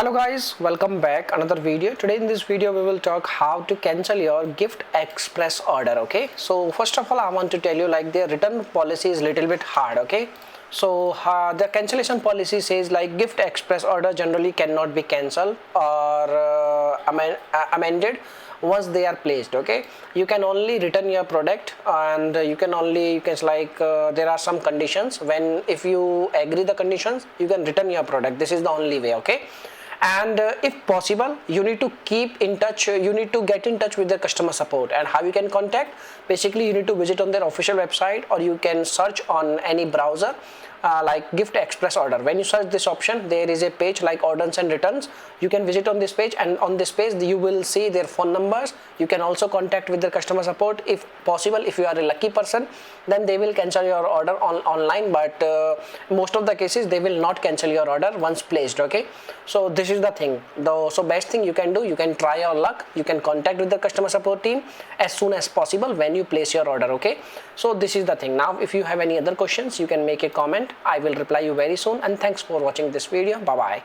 Hello guys, welcome back another video. Today in this video we will talk how to cancel your GiftExpress order. Okay, so first of all I want to tell you like their return policy is little bit hard. Okay, so the cancellation policy says like GiftExpress order generally cannot be cancelled or amended once they are placed. Okay, you can only return your product and you can there are some conditions. When if you agree the conditions, you can return your product. This is the only way. Okay, and if possible you need to keep in touch, you need to get in touch with their customer support. And how you can contact, basically you need to visit on their official website or you can search on any browser like GiftExpress order. When you search this option, there is a page like orders and returns. You can visit on this page, and on this page you will see their phone numbers. You can also contact with their customer support. If possible, if you are a lucky person, then they will cancel your order online, but most of the cases they will not cancel your order once placed. Okay, so this is the thing though. So best thing you can do, you can try your luck, you can contact with the customer support team as soon as possible when you place your order. Okay, so this is the thing. Now if you have any other questions, you can make a comment. I will reply you very soon, and thanks for watching this video. Bye bye.